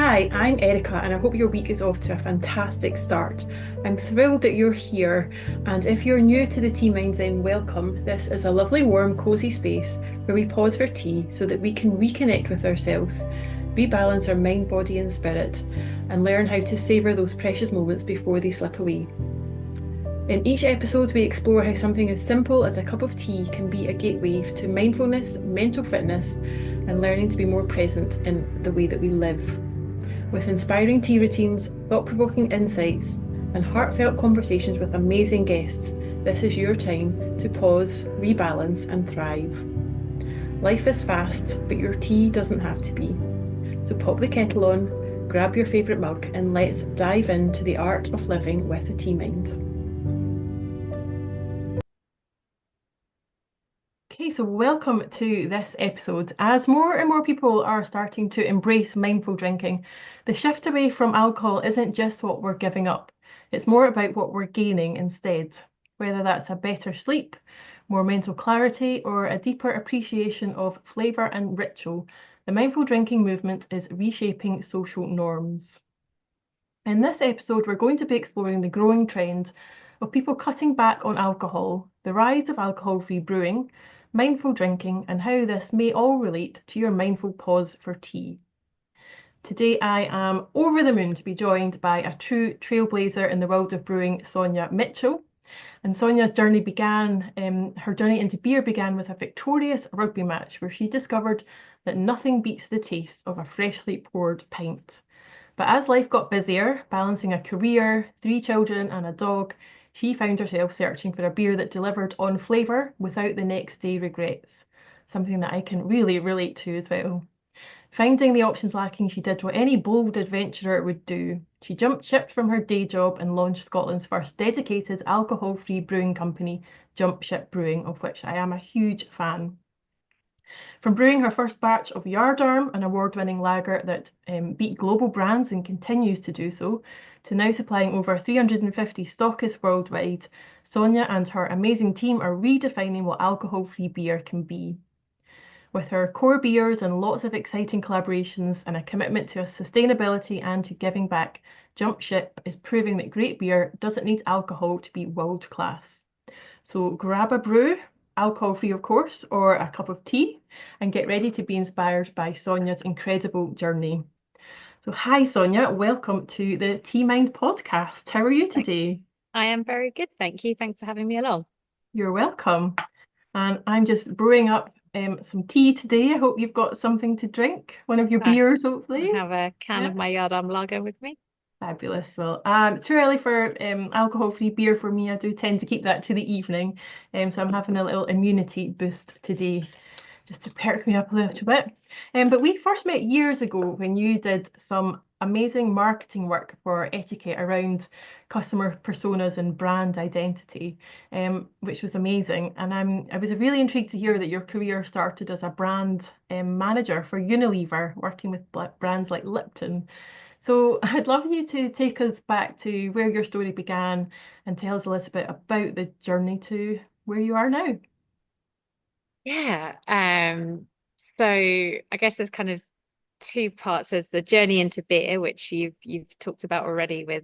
Hi, I'm Erica, and I hope your week is off to a fantastic start. I'm thrilled that you're here, and if you're new to the Tea Mind, then welcome. This is a lovely, warm, cosy space where we pause for tea so that we can reconnect with ourselves, rebalance our mind, body, and spirit, and learn how to savour those precious moments before they slip away. In each episode, we explore how something as simple as a cup of tea can be a gateway to mindfulness, mental fitness, and learning to be more present in the way that we live. With inspiring tea routines, thought-provoking insights, and heartfelt conversations with amazing guests, this is your time to pause, rebalance, and thrive. Life is fast, but your tea doesn't have to be. So pop the kettle on, grab your favourite mug, and let's dive into the art of living with a tea mind. Okay, so welcome to this episode. As more and more people are starting to embrace mindful drinking, the shift away from alcohol isn't just what we're giving up, it's more about what we're gaining instead. Whether that's a better sleep, more mental clarity, or a deeper appreciation of flavour and ritual, the mindful drinking movement is reshaping social norms. In this episode, we're going to be exploring the growing trend of people cutting back on alcohol, the rise of alcohol-free brewing, mindful drinking, and how this may all relate to your mindful pause for tea. Today, I am over the moon to be joined by a true trailblazer in the world of brewing, Sonja Mitchell. And Sonja's her journey into beer began with a victorious rugby match where she discovered that nothing beats the taste of a freshly poured pint. But as life got busier, balancing a career, 3 children, and a dog, she found herself searching for a beer that delivered on flavour without the next day regrets. Something that I can really relate to as well. Finding the options lacking, she did what any bold adventurer would do. She jumped ship from her day job and launched Scotland's first dedicated alcohol-free brewing company, Jump Ship Brewing, of which I am a huge fan. From brewing her first batch of Yardarm, an award-winning lager that beat global brands and continues to do so, to now supplying over 350 stockists worldwide, Sonja and her amazing team are redefining what alcohol-free beer can be. With her core beers and lots of exciting collaborations and a commitment to sustainability and to giving back, Jump Ship is proving that great beer doesn't need alcohol to be world class. So grab a brew, alcohol-free of course, or a cup of tea, and get ready to be inspired by Sonja's incredible journey. So hi Sonja, welcome to the Tea Mind podcast. How are you today? I am very good, thank you. Thanks for having me along. You're welcome. And I'm just brewing up some tea today. I hope you've got something to drink, one of your I beers, hopefully. have a can Yeah, of my Yardam lager with me. fabulous. Well, too early for alcohol-free beer for me. I do tend to keep that to the evening. So I'm having a little immunity boost today, just to perk me up a little bit. But we first met years ago when you did some amazing marketing work for etiquette around customer personas and brand identity, which was amazing. And I was really intrigued to hear that your career started as a brand manager for Unilever, working with brands like Lipton. So I'd love you to take us back to where your story began and tell us a little bit about the journey to where you are now. Yeah. So I guess there's kind of two parts. There's the journey into beer, which you've talked about already with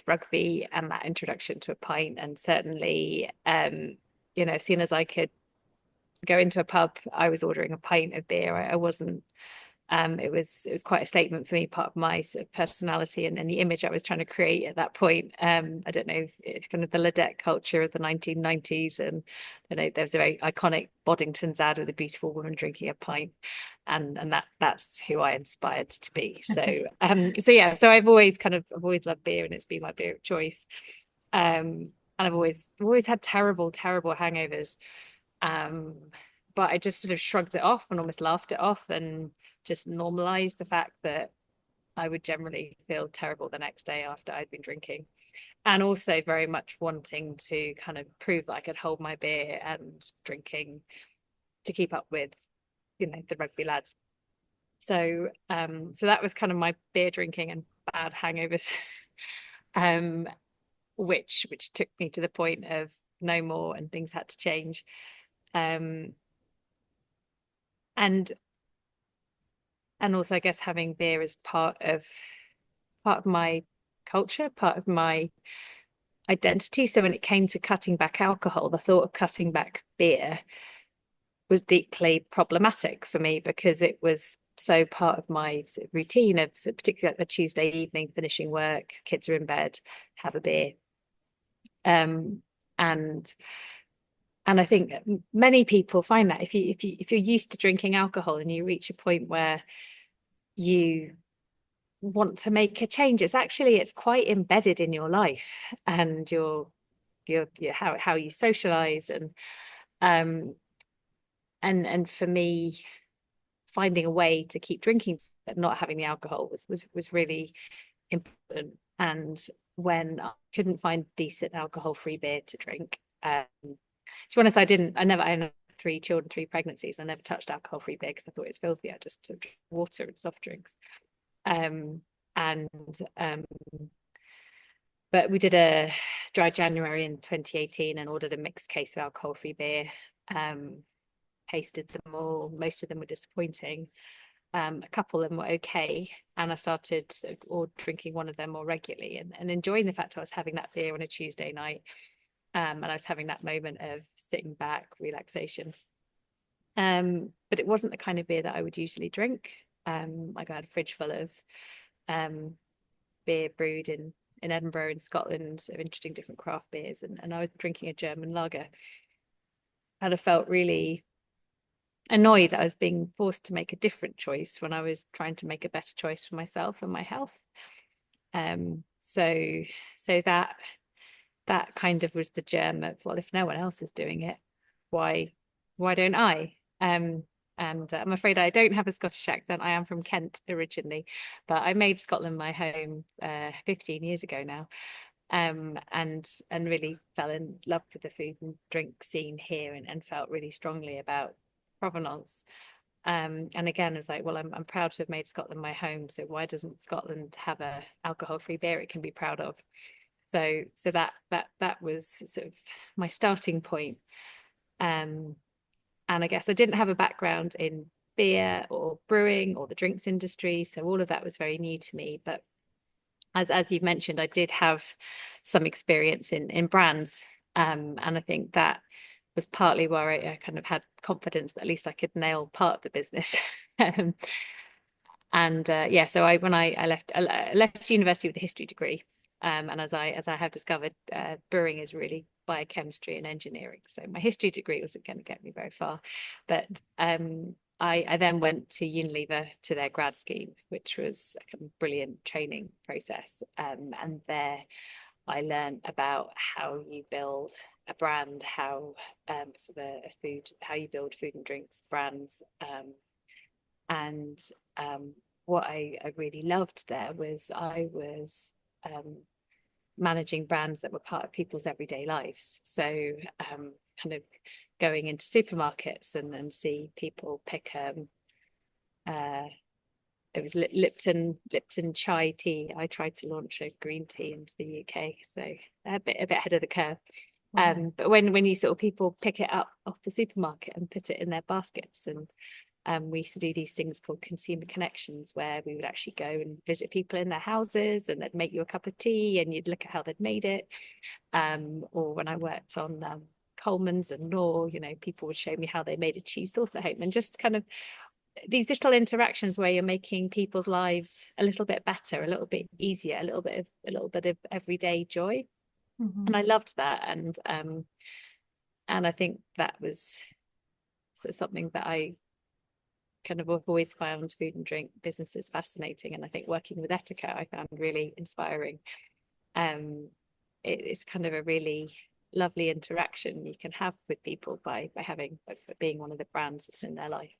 rugby and that introduction to a pint. And certainly as soon as I could go into a pub, I was ordering a pint of beer. I wasn't it was quite a statement for me, part of my sort of personality and the image I was trying to create at that point. I don't know if it's kind of the Ledet culture of the 1990s, and I know there was a very iconic Boddington's ad with a beautiful woman drinking a pint, and that's who I inspired to be. So yeah, so I've always loved beer, and it's been my beer of choice. And I've always had terrible hangovers. Um, but I just sort of shrugged it off and almost laughed it off and just normalized the fact that I would generally feel terrible the next day after I'd been drinking. And also very much wanting to kind of prove that I could hold my beer and drinking to keep up with, the rugby lads. So that was kind of my beer drinking and bad hangovers. um, which took me to the point of no more and things had to change. Um, and and also I guess having beer as part of my culture, part of my identity. So when it came to cutting back alcohol, the thought of cutting back beer was deeply problematic for me because it was so part of my sort of routine of particularly like the Tuesday evening, finishing work, kids are in bed, have a beer. Um, and I think many people find that if you're used to drinking alcohol and you reach a point where you want to make a change, it's quite embedded in your life and your how you socialize um and for me, finding a way to keep drinking but not having the alcohol was really important. And when I couldn't find decent alcohol-free beer to drink, to be honest, I had 3 children, 3 pregnancies. I never touched alcohol-free beer because I thought it was filthy. I just sort of drank water and soft drinks. Um, and But we did a dry January in 2018 and ordered a mixed case of alcohol-free beer. Um, Tasted them all. Most of them were disappointing. A couple of them were okay, and I started sort of, or drinking one of them more regularly and enjoying the fact I was having that beer on a Tuesday night, and I was having that moment of sitting back, relaxation. But it wasn't the kind of beer that I would usually drink. Like I had a fridge full of um, beer brewed in Edinburgh, in Scotland, of interesting different craft beers, and I was drinking a German lager, and I felt really annoyed that I was being forced to make a different choice when I was trying to make a better choice for myself and my health. So that kind of was the germ of, well, if no one else is doing it, why don't I? And I'm afraid I don't have a Scottish accent. I am from Kent originally, but I made Scotland my home 15 years ago now. And really fell in love with the food and drink scene here and felt really strongly about provenance. And again, it's like, well, I'm proud to have made Scotland my home. So why doesn't Scotland have a alcohol-free beer it can be proud of? So that was sort of my starting point. Um, and I guess I didn't have a background in beer or brewing or the drinks industry, so all of that was very new to me. But as you've mentioned, I did have some experience in brands, and I think that was partly where I kind of had confidence that at least I could nail part of the business. um, and yeah, so I left university with a history degree, and as I have discovered, brewing is really biochemistry and engineering. So my history degree wasn't going to get me very far, but I then went to Unilever to their grad scheme, which was a kind of brilliant training process. And there I learned about how you build a brand, how sort of a food, how you build food and drinks brands. And what I really loved there was I was managing brands that were part of people's everyday lives. So kind of going into supermarkets and see people pick uh, it was Lipton chai tea. I tried to launch a green tea into the UK, so a bit ahead of the curve. Wow. But when you sort of people pick it up off the supermarket and put it in their baskets, and we used to do these things called consumer connections, where we would actually go and visit people in their houses, and they'd make you a cup of tea, and you'd look at how they'd made it. Or when I worked on Coleman's and Knorr, people would show me how they made a cheese sauce at home, and just kind of these digital interactions where you're making people's lives a little bit better, a little bit easier, a little bit of everyday joy. Hmm. And I loved that, and I think that was something that I kind of have always found food and drink businesses fascinating. And I think working with Etika I found really inspiring. um it's kind of a really lovely interaction you can have with people by having by being one of the brands that's in their life.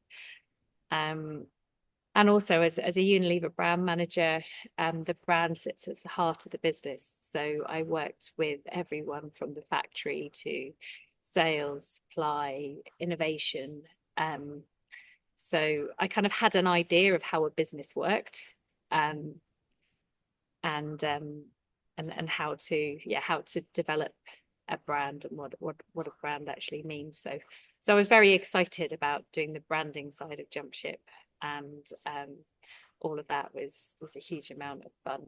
um and also as a Unilever brand manager, the brand sits at the heart of the business. So I worked with everyone from the factory to sales, supply, innovation. So I kind of had an idea of how a business worked, um, and and how to develop a brand and what a brand actually means. So I was very excited about doing the branding side of Jump Ship. and all of that was a huge amount of fun.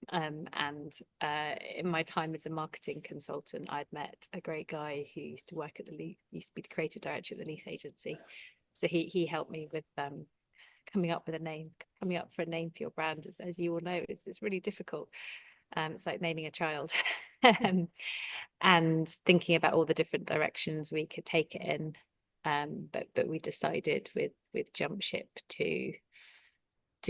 And in my time as a marketing consultant, I'd met a great guy who used to work at used to be the creative director at the Leith agency. So he helped me with coming up with a name, coming up for a name for your brand. As you all know, it's really difficult. It's like naming a child. And thinking about all the different directions we could take it in. But we decided with Jump Ship to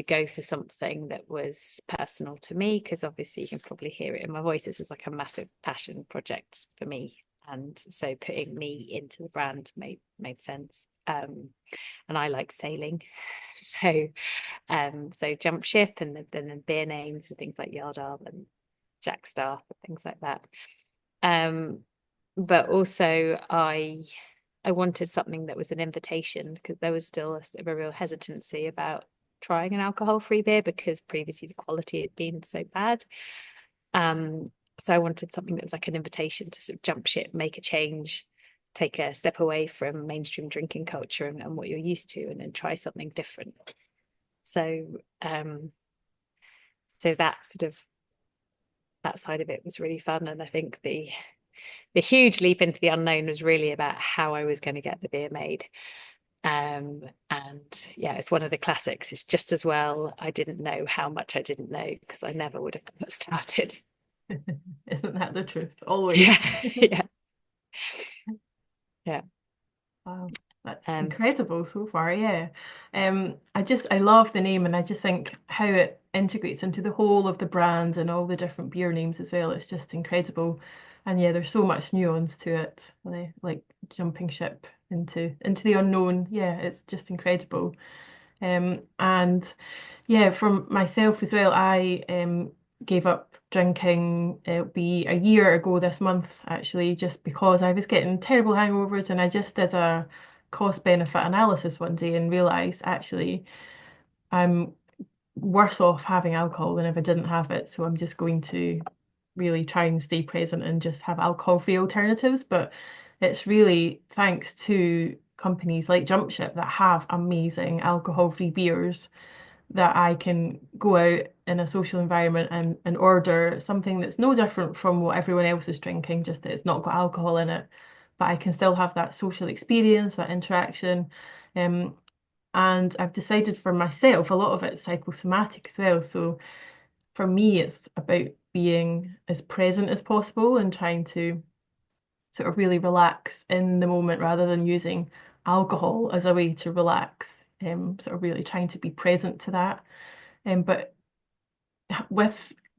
go for something that was personal to me, because obviously you can probably hear it in my voice. This is like a massive passion project for me. And so putting me into the brand made sense. And I like sailing. So Jump Ship, and then the beer names and things like Yard Arm and Jack Staff and things like that. But also I wanted something that was an invitation, because there was still a real hesitancy about trying an alcohol-free beer, because previously the quality had been so bad. So I wanted something that was like an invitation to sort of jump ship, make a change, take a step away from mainstream drinking culture and what you're used to, and then try something different. So so that sort of that side of it was really fun. And I think the huge leap into the unknown was really about how I was going to get the beer made. And yeah, it's one of the classics. It's just as well I didn't know how much I didn't know, because I never would have started. Isn't that the truth? Always. Yeah, yeah, yeah. Wow, that's Um, incredible so far. Yeah. I love the name, and I just think how it integrates into the whole of the brand and all the different beer names as well. It's just incredible. And yeah, there's so much nuance to it, like jumping ship into the unknown. Yeah, it's just incredible. And yeah, from myself as well, I gave up drinking. It'll be a year ago this month, actually, just because I was getting terrible hangovers, and I just did a cost benefit analysis one day and realized actually I'm worse off having alcohol than if I didn't have it. So I'm just going to really try and stay present and just have alcohol-free alternatives. But it's really thanks to companies like Jump Ship that have amazing alcohol-free beers that I can go out in a social environment and order something that's no different from what everyone else is drinking, just that it's not got alcohol in it. But I can still have that social experience, that interaction. Um, and I've decided for myself, a lot of it's psychosomatic as well. So for me, it's about being as present as possible and trying to sort of really relax in the moment rather than using alcohol as a way to relax. Sort of really trying to be present to that. But with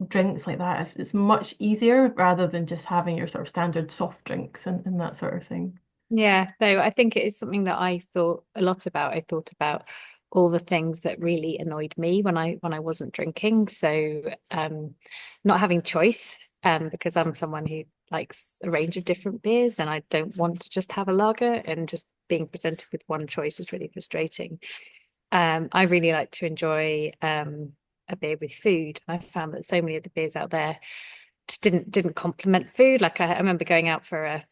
drinks like that, it's much easier rather than just having your sort of standard soft drinks and that sort of thing. yeah, so I think it is something that I thought a lot about. I thought about all the things that really annoyed me when I wasn't drinking. So not having choice, because I'm someone who likes a range of different beers, and I don't want to just have a lager, and just being presented with one choice is really frustrating. I really like to enjoy a beer with food. I found that so many of the beers out there just didn't complement food. Like I remember going out for a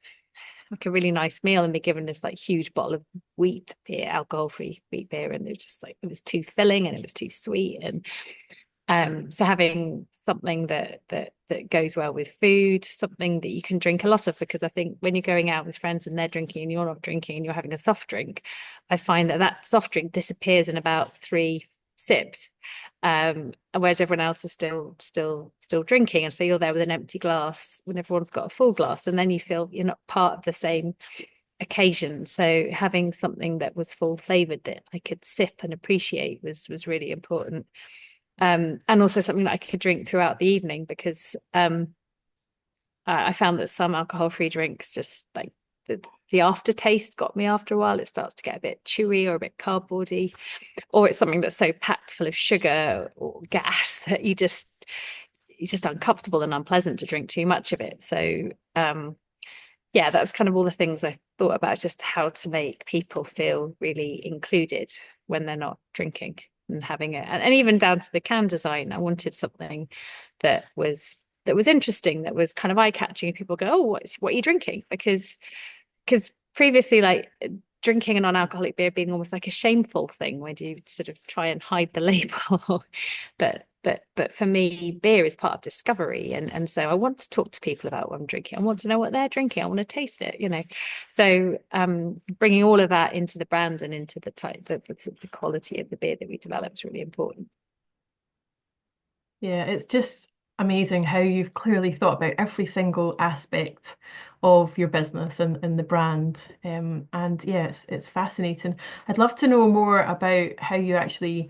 really nice meal and be given this like huge bottle of wheat beer, alcohol-free wheat beer, and it was just like it was too filling and it was too sweet. And so having something that goes well with food, something that you can drink a lot of, because I think when you're going out with friends and they're drinking and you're not drinking and you're having a soft drink, I find that soft drink disappears in about 3 sips. Whereas everyone else is still drinking, and so you're there with an empty glass when everyone's got a full glass, and then you feel you're not part of the same occasion. So having something that was full flavored that I could sip and appreciate was really important. And also something that I could drink throughout the evening, because I found that some alcohol-free drinks just like the aftertaste got me after a while. It starts to get a bit chewy or a bit cardboardy, or it's something that's so packed full of sugar or gas that it's just uncomfortable and unpleasant to drink too much of it. So yeah, that was kind of all the things I thought about, just how to make people feel really included when they're not drinking, and having it, and even down to the can design. I wanted something that was interesting, that was kind of eye-catching, and people go, oh, what are you drinking? Because previously, like drinking a non-alcoholic beer being almost like a shameful thing when you sort of try and hide the label. But for me, beer is part of discovery, and so I want to talk to people about what I'm drinking. I want to know what they're drinking. I want to taste it, you know. So bringing all of that into the brand and into the type, the quality of the beer that we develop is really important. Yeah, it's just amazing how you've clearly thought about every single aspect of your business and the brand. And yeah, it's fascinating. I'd love to know more about how you actually,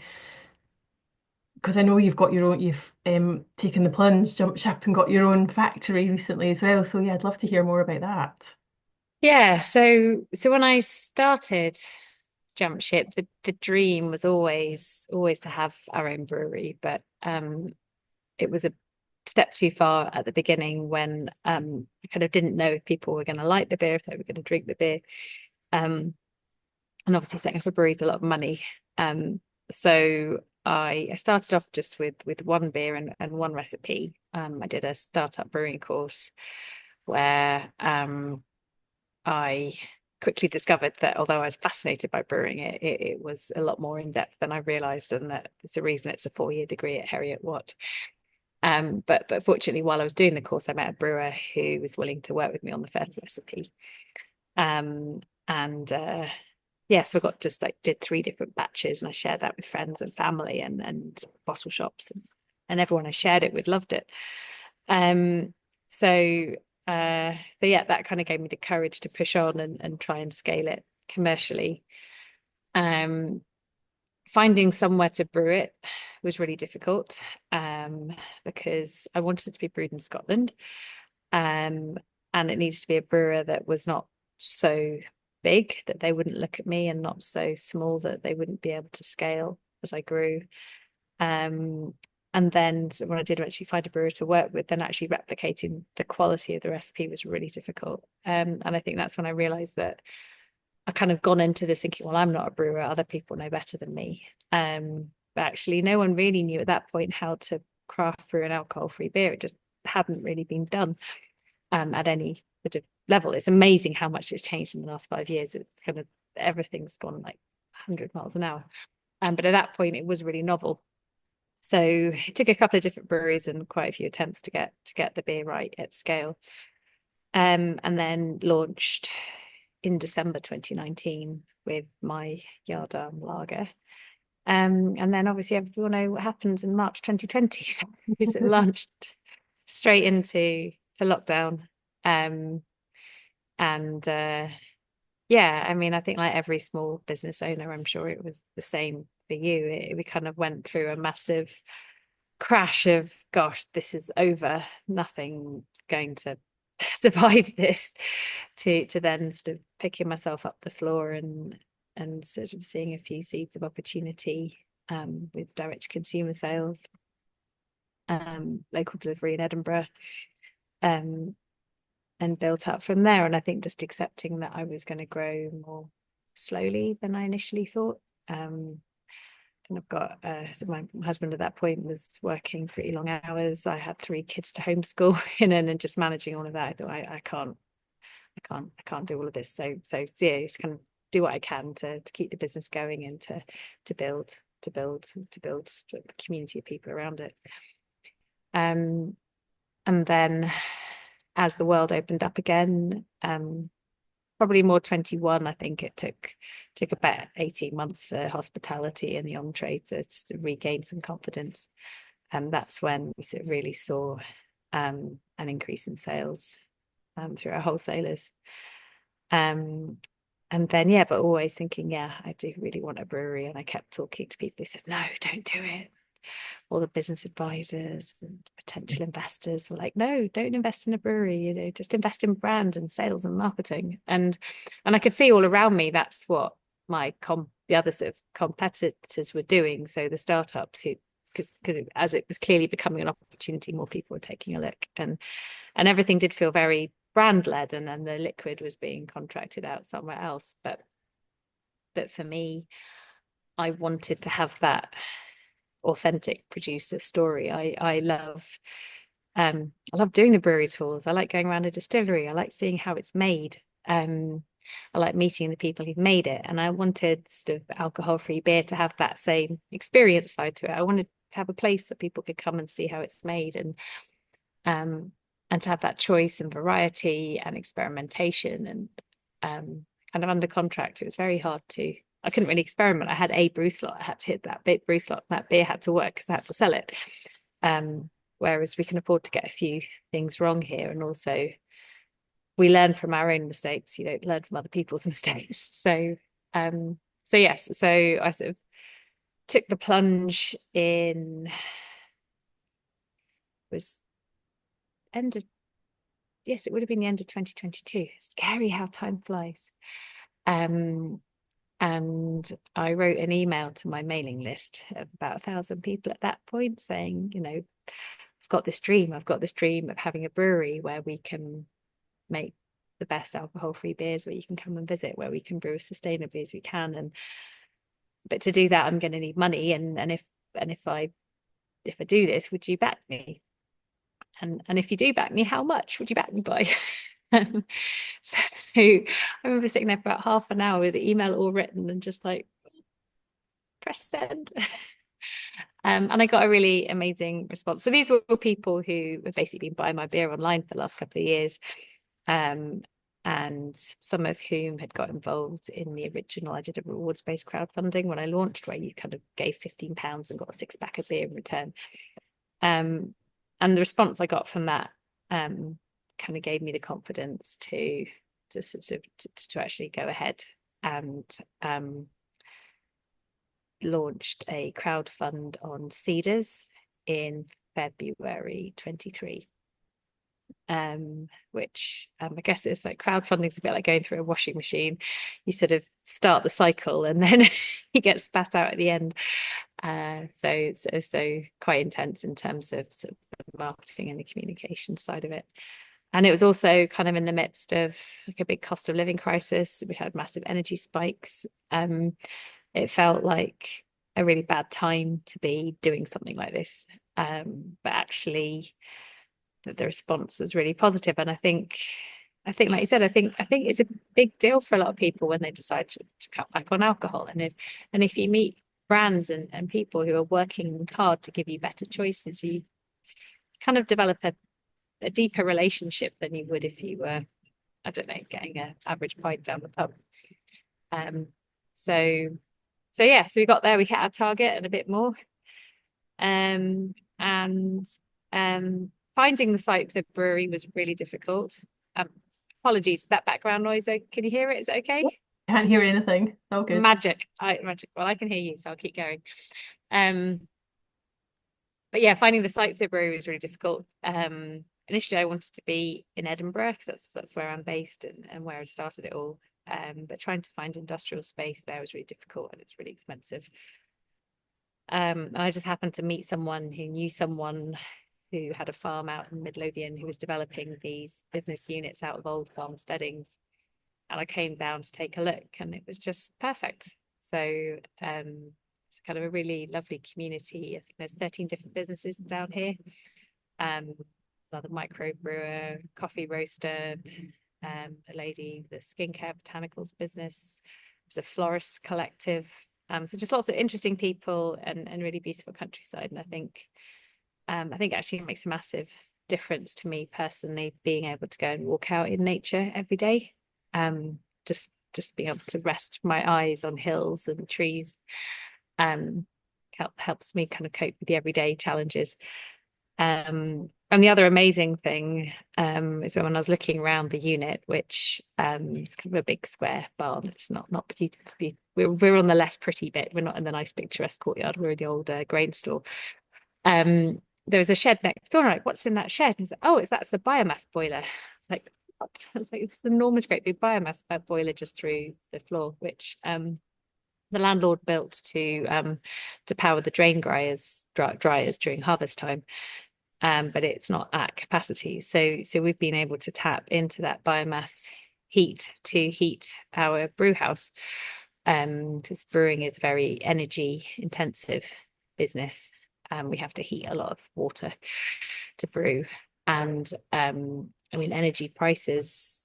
because I know you've got your own, you've taken the plunge, jumped ship and got your own factory recently as well. So yeah, I'd love to hear more about that. Yeah, so when I started Jump Ship, the dream was always to have our own brewery, but it was a step too far at the beginning when I kind of didn't know if people were going to like the beer, if they were going to drink the beer. Um, and obviously setting up a brewery is a lot of money. So I started off just with one beer and one recipe. I did a startup brewing course where I quickly discovered that although I was fascinated by brewing it was a lot more in depth than I realized, and that there's a reason it's a 4-year degree at Heriot Watt. But fortunately, while I was doing the course, I met a brewer who was willing to work with me on the first recipe. And yeah, so I got just like did 3 different batches, and I shared that with friends and family and bottle shops, and everyone I shared it with loved it. Um, so so yeah, that kind of gave me the courage to push on and try and scale it commercially. Um, Finding somewhere to brew it was really difficult, because I wanted it to be brewed in Scotland, um, and it needs to be a brewer that was not so big that they wouldn't look at me, and not so small that they wouldn't be able to scale as I grew. Um, and then so when I did actually find a brewer to work with, then actually replicating the quality of the recipe was really difficult. And I think that's when I realized that I kind of gone into this thinking, well, I'm not a brewer, other people know better than me. But actually, no one really knew at that point how to craft brew an alcohol-free beer. It just hadn't really been done at any sort of level. It's amazing how much it's changed in the last 5 years. It's kind of everything's gone like 100 miles an hour. But at that point, it was really novel. So it took a couple of different breweries and quite a few attempts to get the beer right at scale. And then launched in December 2019 with my Yardam lager. And then obviously everyone know what happens in March 2020. Is it launched straight into lockdown. Um, and yeah, I mean, I think like every small business owner, I'm sure it was the same for you. We kind of went through a massive crash of, gosh, this is over. Nothing's going to survive this. To then sort of picking myself up the floor and sort of seeing a few seeds of opportunity with direct to consumer sales, local delivery in Edinburgh, um, and built up from there. And I think just accepting that I was going to grow more slowly than I initially thought. And I've got so my husband at that point was working pretty long hours. I had 3 kids to homeschool and just managing all of that. I thought I can't do all of this. So yeah, just kind of do what I can to keep the business going and to build a community of people around it. And then as the world opened up again, probably more 21, I think it took about 18 months for hospitality and the on-trade to regain some confidence. And that's when we sort of really saw an increase in sales through our wholesalers. And then yeah, but always thinking, yeah, I do really want a brewery. And I kept talking to people who said, no, don't do it. All the business advisors and potential investors were like, no, don't invest in a brewery, just invest in brand and sales and marketing. And I could see all around me that's what the other sort of competitors were doing. So the startups who, because as it was clearly becoming an opportunity, more people were taking a look, and everything did feel very brand led, and then the liquid was being contracted out somewhere else. But for me, I wanted to have that authentic producer story. I love doing the brewery tours. I like going around a distillery. I like seeing how it's made. I like meeting the people who've made it. And I wanted sort of alcohol-free beer to have that same experience side to it. I wanted to have a place where people could come and see how it's made, um and to have that choice and variety and experimentation. And kind of under contract, it was very hard to, I couldn't really experiment. I had a brew slot. I had to hit that big brew slot. That beer had to work because I had to sell it. Um, Whereas we can afford to get a few things wrong here. And also we learn from our own mistakes. You don't learn from other people's mistakes. So yes, so I sort of took the plunge in, was end of, yes, it would have been the end of 2022. Scary how time flies. Um, and I wrote an email to my mailing list of about 1,000 people at that point saying, you know, I've got this dream of having a brewery where we can make the best alcohol-free beers, where you can come and visit, where we can brew as sustainably as we can. And but to do that, I'm going to need money. And if I do this, would you back me? And if you do back me, how much would you back me by? So I remember sitting there for about half an hour with the email all written and just like press send. And I got a really amazing response. So these were people who have basically been buying my beer online for the last couple of years, and some of whom had got involved in the original. I did a rewards-based crowdfunding when I launched, where you kind of gave £15 and got a six-pack of beer in return. And the response I got from that kind of gave me the confidence to sort of to actually go ahead and launched a crowdfund on Cedars in February 23. Which I guess it's like crowdfunding is a bit like going through a washing machine. You sort of start the cycle and then you get spat out at the end. So quite intense in terms of sort of the marketing and the communication side of it. And it was also kind of in the midst of like a big cost of living crisis. We had massive energy spikes. It felt like a really bad time to be doing something like this. But actually the response was really positive. And I think like you said, I think it's a big deal for a lot of people when they decide to cut back on alcohol. And if you meet brands and people who are working hard to give you better choices, you kind of develop a deeper relationship than you would if you were, I don't know, getting an average pint down the pub. So yeah, so we got there, we hit our target and a bit more. And finding the site for the brewery was really difficult. Apologies for that background noise. Can you hear it? Is it okay? Can't hear anything. Oh, good. Magic. Magic. Well, I can hear you, so I'll keep going. But yeah, finding the site for the brewery was really difficult. Initially, I wanted to be in Edinburgh because that's where I'm based and where I started it all. But trying to find industrial space there was really difficult and it's really expensive. And I just happened to meet someone who knew someone who had a farm out in Midlothian who was developing these business units out of old farmsteadings. And I came down to take a look and it was just perfect. So it's kind of a really lovely community. I think there's 13 different businesses down here. Another micro brewer, coffee roaster, a lady, the skincare botanicals business. There's a florist collective. So just lots of interesting people and really beautiful countryside. And I think actually it makes a massive difference to me personally, being able to go and walk out in nature every day. Just being able to rest my eyes on hills and trees helps me kind of cope with the everyday challenges. And the other amazing thing is when I was looking around the unit, which is kind of a big square barn. It's not beautiful. We're on the less pretty bit. We're not in the nice picturesque courtyard. We're in the old grain store. There was a shed next door. I'm like, what's in that shed? And he's like, oh, that's the biomass boiler. It's like, what? It's like, it's an enormous, great big biomass boiler just through the floor, which the landlord built to power the drain dryers during harvest time. But it's not at capacity. So we've been able to tap into that biomass heat to heat our brew house. Because brewing is very energy intensive business. We have to heat a lot of water to brew. And I mean, energy prices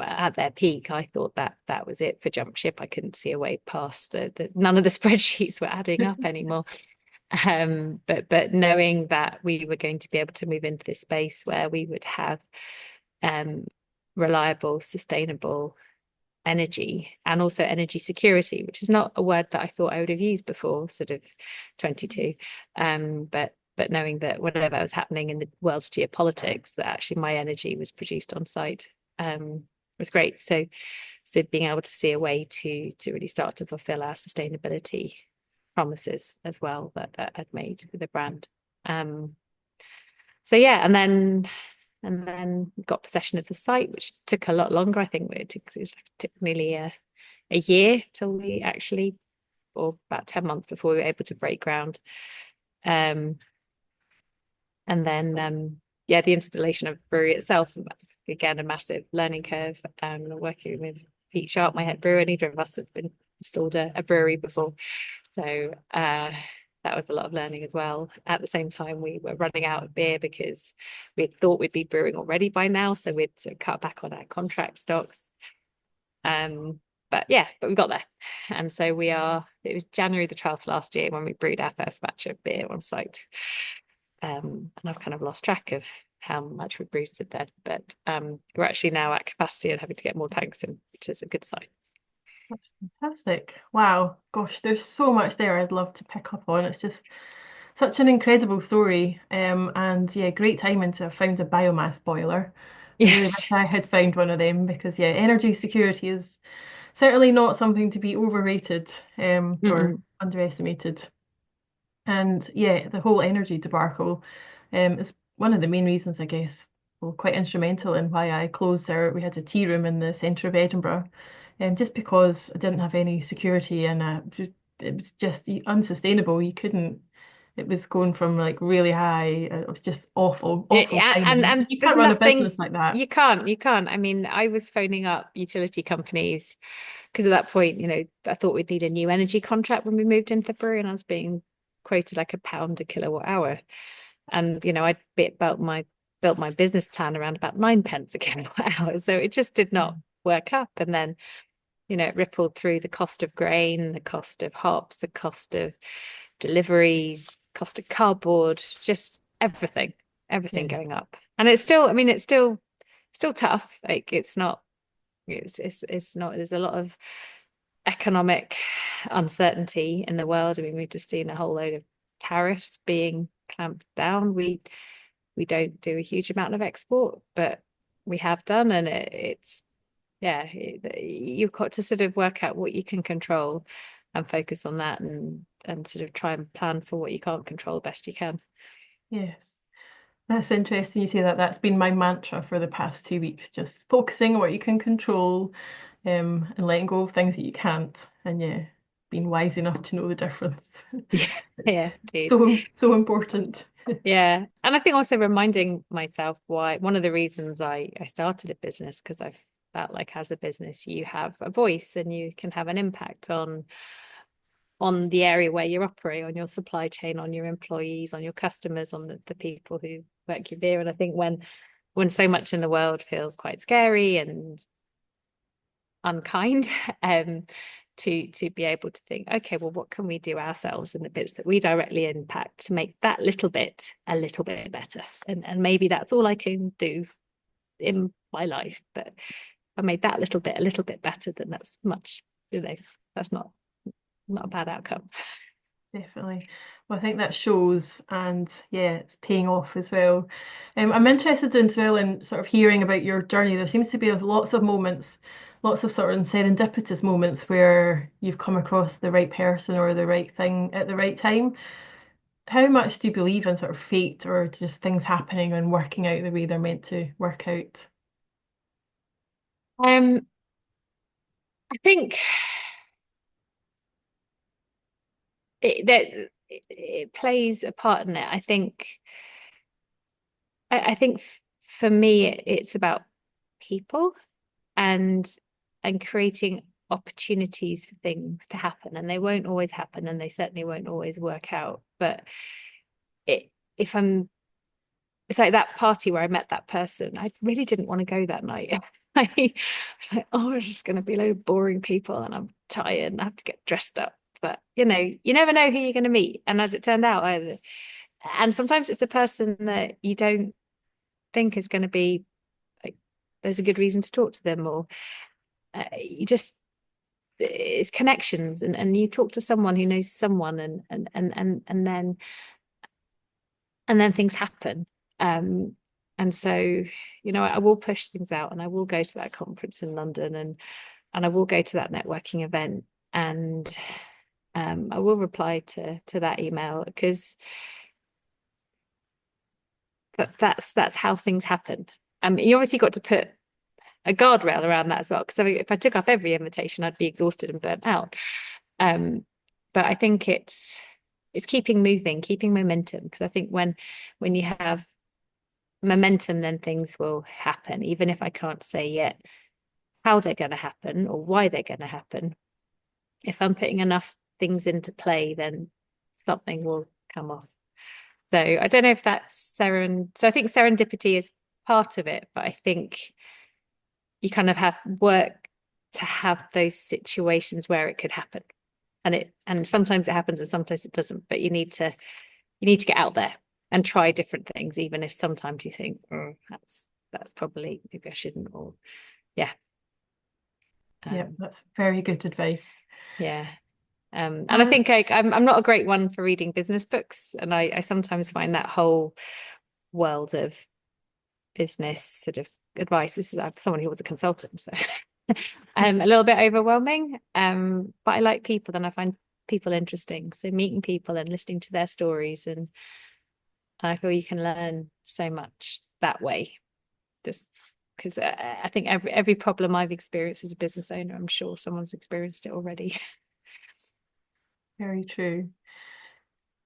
at their peak, I thought that that was it for jump ship. I couldn't see a way past none of the spreadsheets were adding up anymore. But knowing that we were going to be able to move into this space where we would have um, reliable, sustainable energy and also energy security, which is not a word that I thought I would have used before, sort of 22. But knowing that whatever was happening in the world's geopolitics, that actually my energy was produced on site was great. So being able to see a way to really start to fulfill our sustainability promises as well that I'd made with the brand. So yeah, and then got possession of the site, which took a lot longer. I think it took nearly a year till we actually, or about 10 months before we were able to break ground. Um, and then yeah, the installation of the brewery itself, again, a massive learning curve. Working with Pete Sharp, my head brewer, neither of us have been installed a brewery before. So that was a lot of learning as well. At the same time, we were running out of beer because we thought we'd be brewing already by now. So we'd sort of cut back on our contract stocks. But we got there. And so it was January the 12th last year when we brewed our first batch of beer on site. And I've kind of lost track of how much we brewed since then. But we're actually now at capacity and having to get more tanks in, which is a good sign. That's fantastic. Wow. Gosh, there's so much there I'd love to pick up on. It's just such an incredible story. And yeah, great timing to have found a biomass boiler. I really wish Yes. I had found one of them because yeah, energy security is certainly not something to be overrated or Mm-mm. underestimated. And yeah, the whole energy debacle is one of the main reasons, I guess, well, quite instrumental in why I closed we had a tea room in the centre of Edinburgh, just because I didn't have any security and it was just unsustainable. You couldn't, it was going from like really high, it was just awful, awful Yeah, timing. and You there's can't run a nothing business like that. you can't. I mean, I was phoning up utility companies because at that point, I thought we'd need a new energy contract when we moved into the brewery, and I was being quoted like £1 a kilowatt hour. And I built my business plan around about 9 pence a kilowatt hour. So it just did not work up. And then, it rippled through the cost of grain, the cost of hops, the cost of deliveries, cost of cardboard, just everything Yeah, going up. And it's still, I mean, it's still tough. Like it's not, there's a lot of economic uncertainty in the world. I mean, we've just seen a whole load of tariffs being clamped down. We don't do a huge amount of export, but we have done, and it's yeah, you've got to sort of work out what you can control and focus on that, and sort of try and plan for what you can't control the best you can. yes. That's interesting you say that. That's been my mantra for the past 2 weeks, just focusing on what you can control, and letting go of things that you can't. And yeah, being wise enough to know the difference. Yeah, It's yeah, indeed. so important. Yeah. And I think also reminding myself why one of the reasons I started a business, because I felt like as a business you have a voice and you can have an impact on the area where you operate, on your supply chain, on your employees, on your customers, on the people who work your beer. And I think when so much in the world feels quite scary and unkind, to be able to think, okay, well, what can we do ourselves in the bits that we directly impact to make that little bit a little bit better? And maybe that's all I can do in my life. But if I made that little bit a little bit better, then that's much, that's not a bad outcome. Definitely. Well, I think that shows, and yeah, it's paying off as well. I'm interested in as well in sort of hearing about your journey. There seems to be lots of moments, lots of sort of serendipitous moments where you've come across the right person or the right thing at the right time. How much do you believe in sort of fate or just things happening and working out the way they're meant to work out? Um, I think it plays a part in it. I think for me it's about people and creating opportunities for things to happen, and they won't always happen and they certainly won't always work out. But it if I'm it's like that party where I met that person. I really didn't want to go that night. was like, oh, it's just going to be a load of boring people and I'm tired and I have to get dressed up. But you never know who you're going to meet. And as it turned out, and sometimes it's the person that you don't think is going to be like, there's a good reason to talk to them, or you just, it's connections, and you talk to someone who knows someone, and then things happen. Um, and so, I will push things out, and I will go to that conference in London, and I will go to that networking event, and I will reply to that email, because that's how things happen. You obviously got to put a guardrail around that as well, because if I took up every invitation, I'd be exhausted and burnt out. Um, but I think it's keeping moving, keeping momentum, because I think when you have momentum, then things will happen, even if I can't say yet how they're going to happen or why they're going to happen. If I'm putting enough things into play, then something will come off. So I don't know if that's so I think serendipity is part of it, but I think you kind of have work to have those situations where it could happen. And sometimes it happens and sometimes it doesn't, but you need to get out there and try different things, even if sometimes you think, oh, that's probably, maybe I shouldn't, or yeah. Yeah, Um, that's very good advice. yeah. And I And think I'm not a great one for reading business books, and I sometimes find that whole world of business sort of advice. This is, I'm someone who was a consultant, so a little bit overwhelming. But I like people, and I find people interesting. So meeting people and listening to their stories, and I feel you can learn so much that way. Just because I think every problem I've experienced as a business owner, I'm sure someone's experienced it already. very true.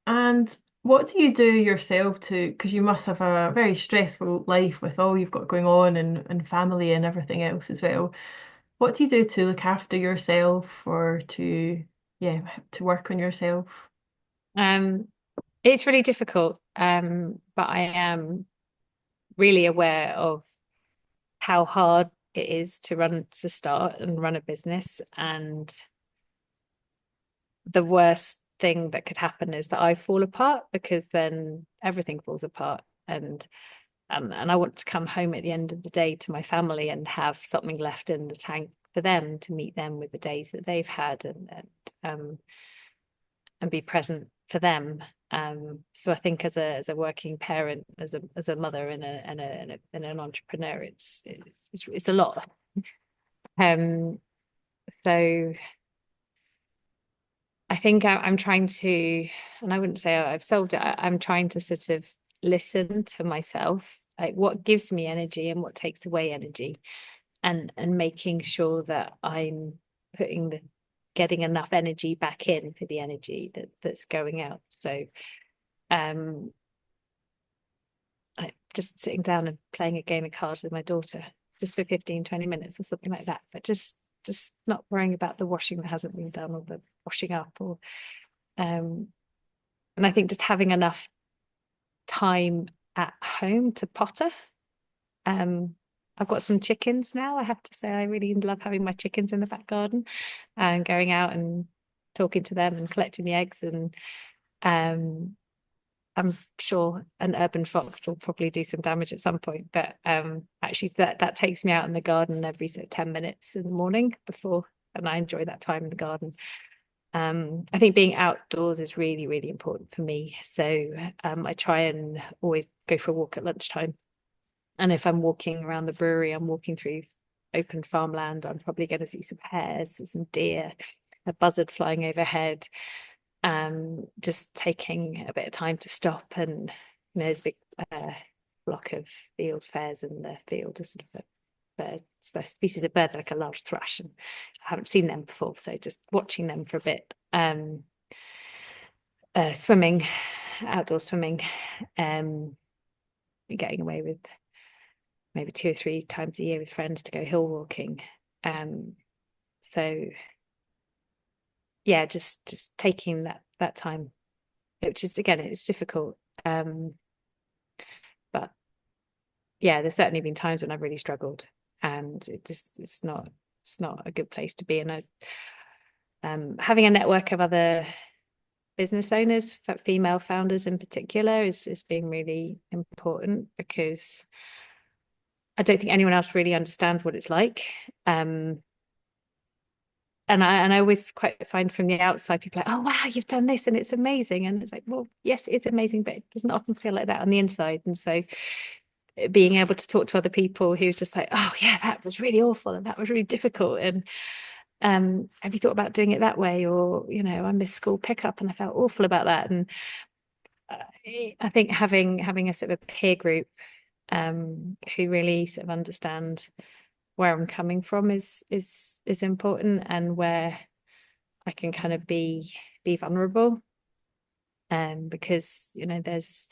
And what do you do yourself because you must have a very stressful life with all you've got going on and family and everything else as well. What do you do to look after yourself or yeah, to work on yourself? Um, it's really difficult, but I am really aware of how hard it is to start and run a business. And the worst thing that could happen is that I fall apart, because then everything falls apart. And I want to come home at the end of the day to my family and have something left in the tank for them, to meet them with the days that they've had, and be present for them. So I think as a working parent, as a mother and an entrepreneur, it's a lot. Um, so I think I'm trying to, and I wouldn't say I've solved it. I'm trying to sort of listen to myself, like what gives me energy and what takes away energy, and making sure that I'm getting enough energy back in for the energy that's going out. So um just sitting down and playing a game of cards with my daughter, just for 15-20 minutes or something like that, but just not worrying about the washing that hasn't been done, or the washing up, or um and I think just having enough time at home to potter. um I've got some chickens now. I have to say, I really love having my chickens in the back garden and going out and talking to them and collecting the eggs. And I'm sure an urban fox will probably do some damage at some point, but actually that takes me out in the garden every 10 minutes in the morning before, and I enjoy that time in the garden. I think being outdoors is really, really important for me. So I try and always go for a walk at lunchtime. And if I'm walking around the brewery, I'm walking through open farmland, I'm probably going to see some hares, some deer, a buzzard flying overhead. Just taking a bit of time to stop, and there's a big flock of field fares in the field, a sort of a species of bird like a large thrush, and I haven't seen them before, so just watching them for a bit. Swimming, outdoor swimming, getting away with maybe 2 or 3 times a year with friends to go hill walking. So yeah, just taking that time, which is, again, it's difficult. But yeah, there's certainly been times when I've really struggled. and it's not a good place to be. And having a network of other business owners, female founders in particular, is being really important, because I don't think anyone else really understands what it's like. And I always quite find from the outside, people are like, oh wow, you've done this and it's amazing. And it's like, well, yes, it is amazing, but it doesn't often feel like that on the inside. And so being able to talk to other people who's just like, oh yeah, that was really awful and that was really difficult. And have you thought about doing it that way? Or, I missed school pickup and I felt awful about that. And I think having a sort of a peer group who really sort of understand where I'm coming from is important, and where I can kind of be vulnerable. Because there's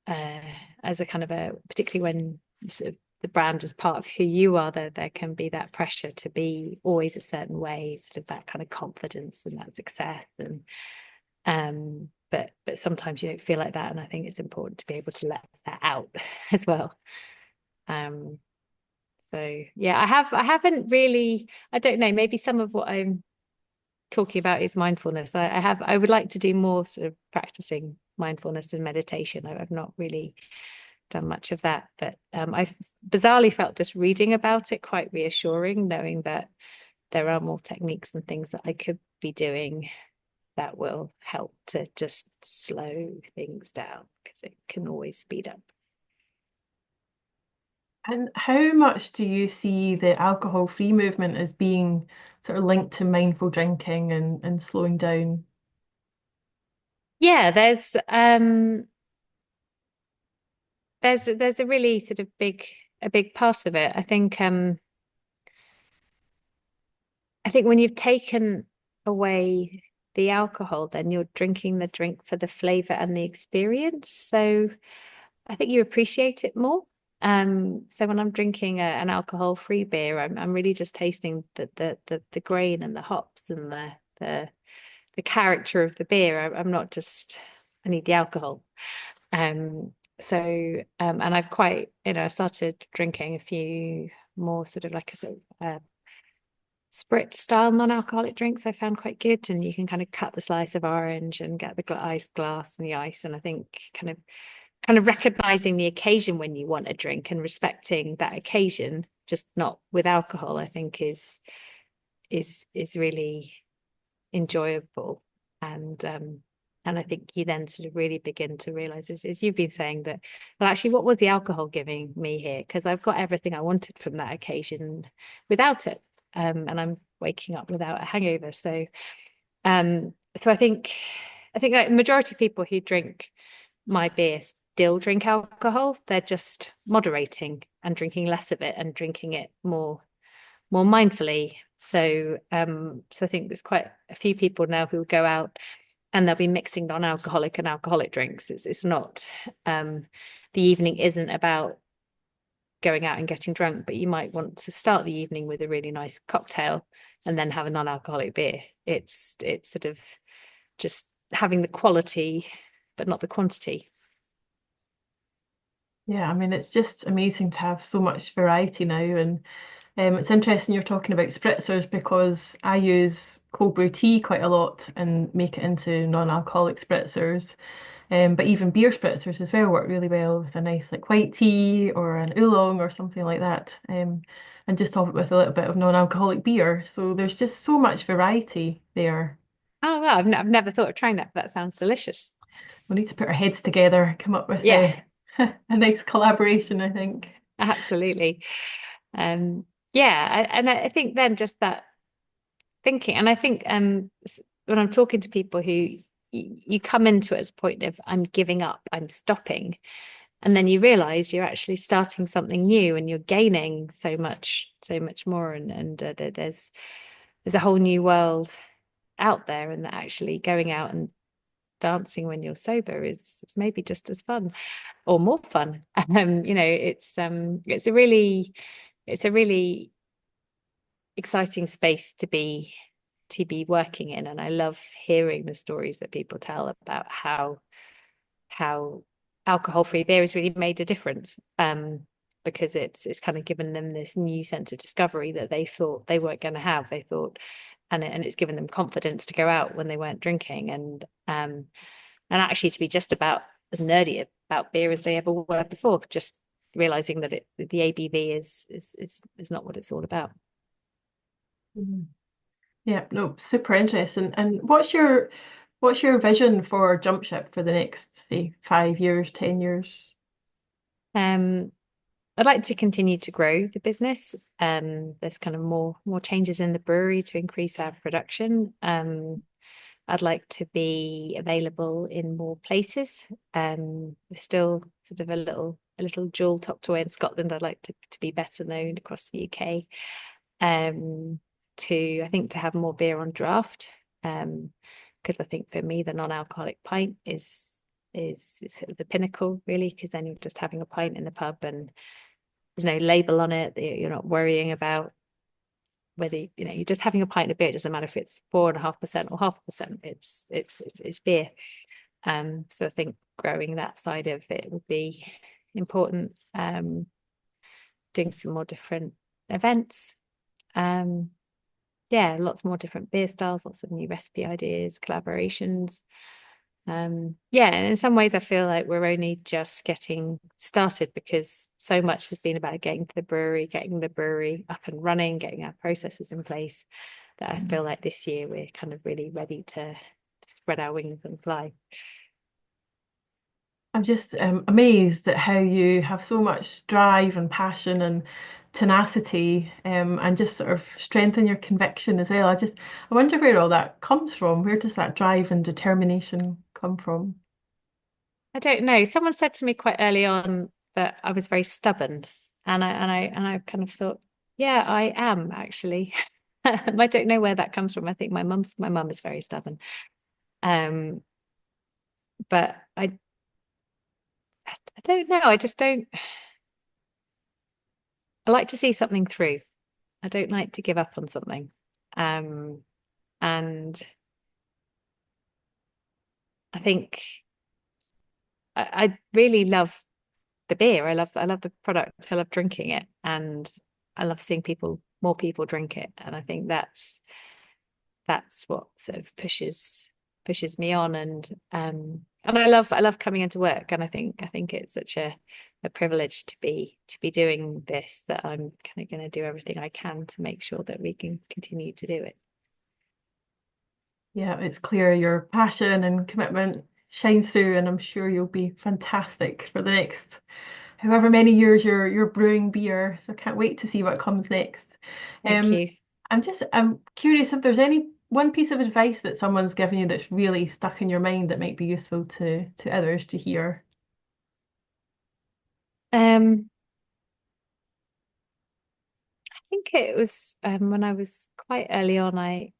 as a kind of a, particularly when sort of the brand is part of who you are, there can be that pressure to be always a certain way, sort of that kind of confidence and that success. And but sometimes you don't feel like that, and I think it's important to be able to let that out as well. So yeah, I haven't really, I don't know, maybe some of what I'm talking about is mindfulness. I would like to do more sort of practicing mindfulness and meditation. I've not really done much of that, but I've bizarrely felt just reading about it quite reassuring, knowing that there are more techniques and things that I could be doing that will help to just slow things down, because it can always speed up. And how much do you see the alcohol-free movement as being sort of linked to mindful drinking and slowing down? Yeah, there's a really sort of a big part of it. I think when you've taken away the alcohol, then you're drinking the drink for the flavor and the experience. So I think you appreciate it more. So when I'm drinking an alcohol-free beer, I'm really just tasting the grain and the hops and the character of the beer. I'm not just, I need the alcohol. Um, and I've quite, I started drinking a few more sort of like a sort of spritz style non-alcoholic drinks I found quite good. And you can kind of cut the slice of orange and get the iced glass and the ice. And I think kind of recognizing the occasion when you want a drink and respecting that occasion, just not with alcohol, I think is really enjoyable. And I think you then sort of really begin to realize, as you've been saying, that, well, actually, what was the alcohol giving me here? Because I've got everything I wanted from that occasion without it. And I'm waking up without a hangover. So I think like majority of people who drink my beer still drink alcohol. They're just moderating and drinking less of it and drinking it more mindfully. So I think there's quite a few people now who go out and they'll be mixing non-alcoholic and alcoholic drinks. It's not the evening isn't about going out and getting drunk, but you might want to start the evening with a really nice cocktail and then have a non-alcoholic beer. It's sort of just having the quality but not the quantity. Yeah, I mean, it's just amazing to have so much variety now. And it's interesting you're talking about spritzers, because I use cold brew tea quite a lot and make it into non-alcoholic spritzers. But even beer spritzers as well work really well with a nice like white tea or an oolong or something like that. And just top it with a little bit of non-alcoholic beer. So there's just so much variety there. Oh well, I've never thought of trying that, but that sounds delicious. We need to put our heads together, come up with Yeah, a nice collaboration, I think. absolutely. Um, yeah, and I think then just that thinking, and I think when I'm talking to people who you come into it as a point of I'm giving up, I'm stopping, and then you realize you're actually starting something new and you're gaining so much more, and there's a whole new world out there, and that actually going out and dancing when you're sober is maybe just as fun or more fun. It's a really exciting space to be working in, and I love hearing the stories that people tell about how alcohol-free beer has really made a difference. because it's kind of given them this new sense of discovery that they thought they weren't going to have. They thought, and it's given them confidence to go out when they weren't drinking, and actually to be just about as nerdy about beer as they ever were before, just realizing that the ABV is not what it's all about. Mhm. Yeah, no, super interesting. And what's your vision for Jump Ship for the next, say, 5 years, 10 years? Um, I'd like to continue to grow the business. There's kind of more changes in the brewery to increase our production. I'd like to be available in more places. We're still sort of a little jewel tucked away in Scotland. I'd like to be better known across the UK. I think to have more beer on draft. Because I think for me the non-alcoholic pint is sort of the pinnacle really, because then you're just having a pint in the pub and there's no label on it. You're not worrying about whether you're just having a pint of beer. It doesn't matter if it's 4.5% or 0.5%. It's beer. So I think growing that side of it would be important. Doing some more different events. Yeah, lots more different beer styles, lots of new recipe ideas, collaborations. Yeah, and in some ways I feel like we're only just getting started, because so much has been about getting the brewery up and running, getting our processes in place, that I feel like this year we're kind of really ready to spread our wings and fly. I'm just amazed at how you have so much drive and passion and tenacity, and just sort of strengthen your conviction as well. I wonder where all that comes from. Where does that drive and determination come from? I don't know. Someone said to me quite early on that I was very stubborn, and I kind of thought, yeah, I am actually. I don't know where that comes from. I think my mum is very stubborn. Um, but I don't know. I just don't. I like to see something through. I don't like to give up on something. Um, and I think I really love the beer. I love the product. I love drinking it, and I love seeing more people drink it. And I think that's what sort of pushes me on. And I love coming into work. And I think it's such a privilege to be doing this, that I'm kind of going to do everything I can to make sure that we can continue to do it. Yeah, it's clear your passion and commitment shines through, and I'm sure you'll be fantastic for the next however many years you're brewing beer. So I can't wait to see what comes next. Thank Um, you. I'm curious if there's any one piece of advice that someone's given you that's really stuck in your mind that might be useful to others to hear. Um, I think it was when I was quite early on, I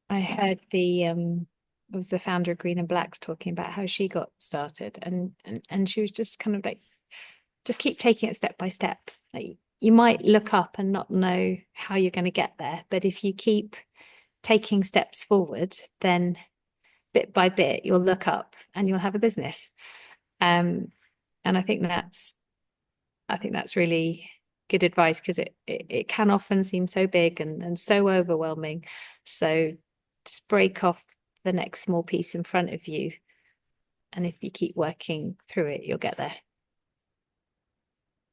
heard it was the founder of Green and Blacks talking about how she got started, and she was just kind of like, just keep taking it step by step. Like, you might look up and not know how you're going to get there, but if you keep taking steps forward, then bit by bit you'll look up and you'll have a business. Um, and I think that's really good advice, because it can often seem so big and so overwhelming. So just break off the next small piece in front of you, and if you keep working through it, you'll get there.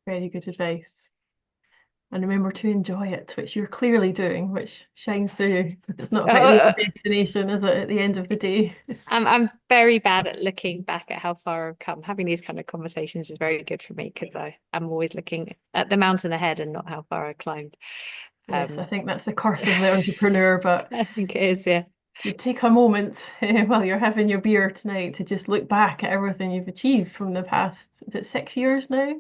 Very good advice. And remember to enjoy it, which you're clearly doing, which shines through. It's not about the Oh, destination, is it, at the end of the day? I'm very bad at looking back at how far I've come. Having these kind of conversations is very good for me, because I'm always looking at the mountain ahead and not how far I climbed. Yes, I Um, think that's the curse of the entrepreneur, but I think it is, yeah. you take a moment while you're having your beer tonight to just look back at everything you've achieved from the past, is it 6 years now?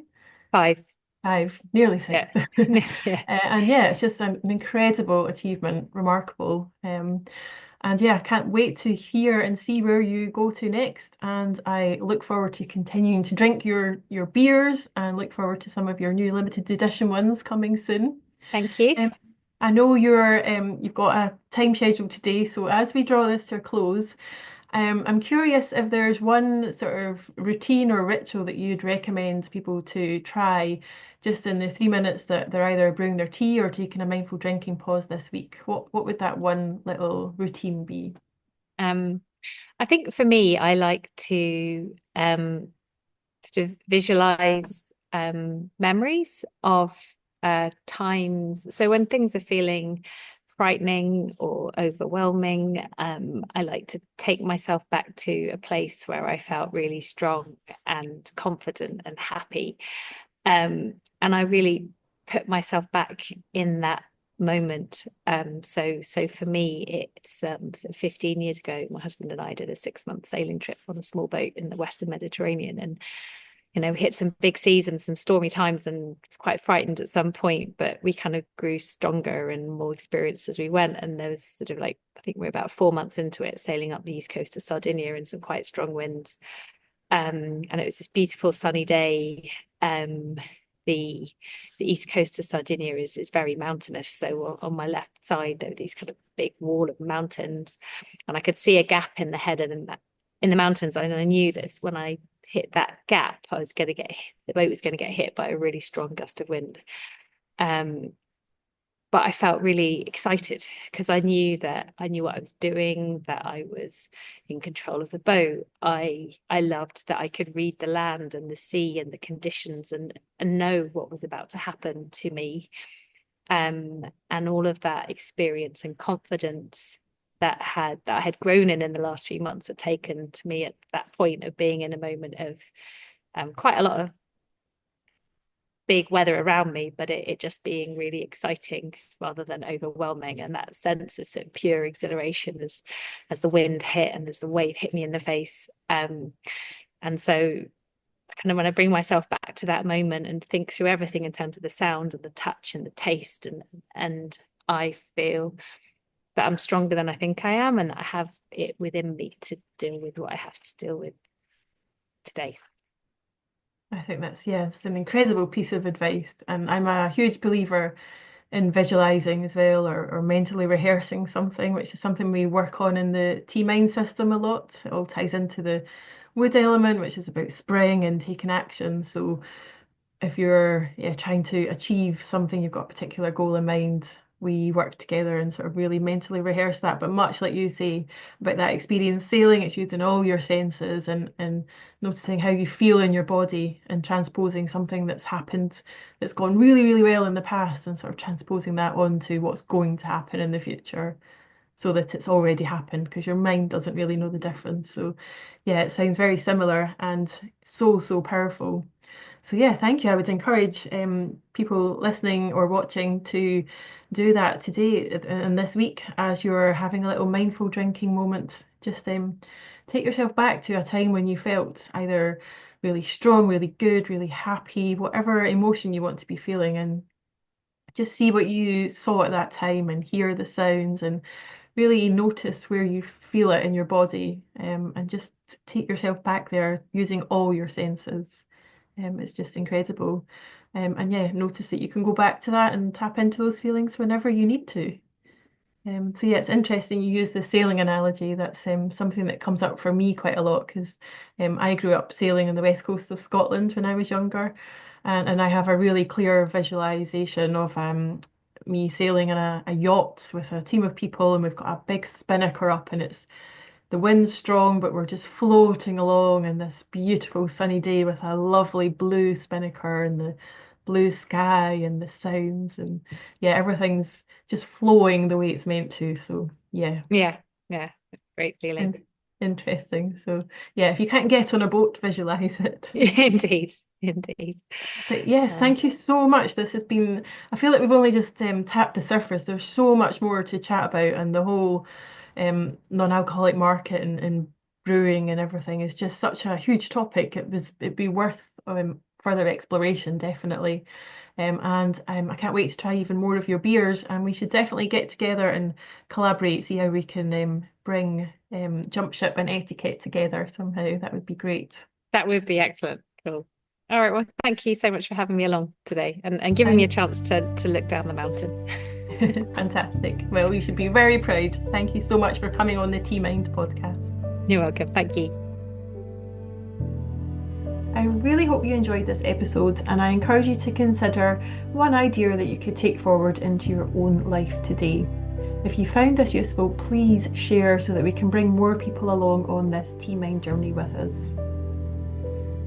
5, Five, nearly six. yeah. Yeah. And yeah, it's just an incredible achievement, remarkable. And yeah, I can't wait to hear and see where you go to next. And I look forward to continuing to drink your beers, and look forward to some of your new limited edition ones coming soon. Thank you. I know you've got a time schedule today, so as we draw this to a close, I'm curious if there's one sort of routine or ritual that you'd recommend people to try just in the 3 minutes that they're either brewing their tea or taking a mindful drinking pause this week. What would that one little routine be? Um, I think for me, I like to sort of visualize memories of times. So when things are feeling frightening or overwhelming, I like to take myself back to a place where I felt really strong and confident and happy. And I really put myself back in that moment. So for me, it's 15 years ago, my husband and I did a 6 month sailing trip on a small boat in the Western Mediterranean. And we hit some big seas and some stormy times and was quite frightened at some point, but we kind of grew stronger and more experienced as we went. And there was sort of like, I think we're about 4 months into it, sailing up the east coast of Sardinia in some quite strong winds. And it was this beautiful sunny day. The east coast of Sardinia is very mountainous. So on my left side, there were these kind of big wall of mountains, and I could see a gap in the head and in the mountains. And I knew that when I hit that gap, the boat was going to get hit by a really strong gust of wind. Um, but I felt really excited because I knew what I was doing, that I was in control of the boat. I loved that I could read the land and the sea and the conditions and know what was about to happen to me. And all of that experience and confidence that I had grown in the last few months had taken to me at that point of being in a moment of quite a lot of big weather around me, but it just being really exciting rather than overwhelming. And that sense of sort of pure exhilaration as the wind hit and as the wave hit me in the face. And so kind of when I bring myself back to that moment and think through everything in terms of the sound and the touch and the taste, and I feel that I'm stronger than I think I am, and I have it within me to deal with what I have to deal with today. I think that's, yes, an incredible piece of advice. And I'm a huge believer in visualizing as well, or mentally rehearsing something, which is something we work on in the T mind system a lot. It all ties into the wood element, which is about spring and taking action. So if you're, yeah, trying to achieve something, you've got a particular goal in mind, we work together and sort of really mentally rehearse that. But much like you say about that experience sailing, it's using all your senses and noticing how you feel in your body and transposing something that's happened that's gone really, really well in the past and sort of transposing that onto what's going to happen in the future so that it's already happened, because your mind doesn't really know the difference. So yeah, it sounds very similar and so, so powerful. So yeah, thank you. I would encourage people listening or watching to do that today and this week as you're having a little mindful drinking moment. Just take yourself back to a time when you felt either really strong, really good, really happy, whatever emotion you want to be feeling, and just see what you saw at that time and hear the sounds and really notice where you feel it in your body, and just take yourself back there using all your senses. It's just incredible. And yeah, notice that you can go back to that and tap into those feelings whenever you need to. So yeah, it's interesting you use the sailing analogy. That's something that comes up for me quite a lot because I grew up sailing on the west coast of Scotland when I was younger, and I have a really clear visualization of me sailing in a yacht with a team of people, and we've got a big spinnaker up, and it's the wind's strong, but we're just floating along in this beautiful sunny day with a lovely blue spinnaker and the blue sky and the sounds, and yeah, everything's just flowing the way it's meant to. So yeah, Yeah, yeah, great feeling. in interesting. So yeah, if you can't get on a boat, visualize it. Indeed, indeed. But yes, Um, thank you so much. This has been, I feel like we've only just tapped the surface. There's so much more to chat about, and the whole non-alcoholic market and brewing and everything is just such a huge topic. It'd be worth further exploration, definitely. And I can't wait to try even more of your beers, and we should definitely get together and collaborate, see how we can bring jump ship and etiquette together somehow. That would be great. that would be excellent. Cool. All right. Well, thank you so much for having me along today and giving me a Thank chance to look down the mountain. Fantastic. Well, you should be very proud. Thank you so much for coming on the T Mind podcast. You're welcome. Thank you. I really hope you enjoyed this episode, and I encourage you to consider one idea that you could take forward into your own life today. If you found this useful, please share so that we can bring more people along on this T-Mind journey with us.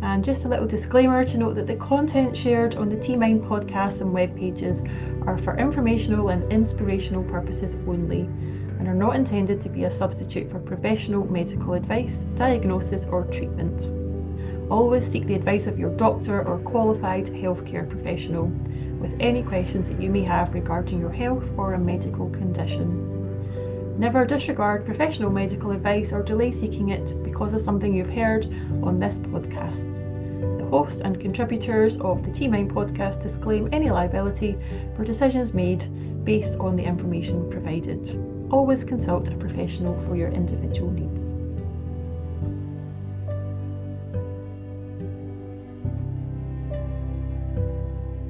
And just a little disclaimer to note that the content shared on the T-Mind podcast and web pages are for informational and inspirational purposes only, and are not intended to be a substitute for professional medical advice, diagnosis or treatment. Always seek the advice of your doctor or qualified healthcare professional with any questions that you may have regarding your health or a medical condition. Never disregard professional medical advice or delay seeking it because of something you've heard on this podcast. The host and contributors of the T-Mind podcast disclaim any liability for decisions made based on the information provided. Always consult a professional for your individual needs.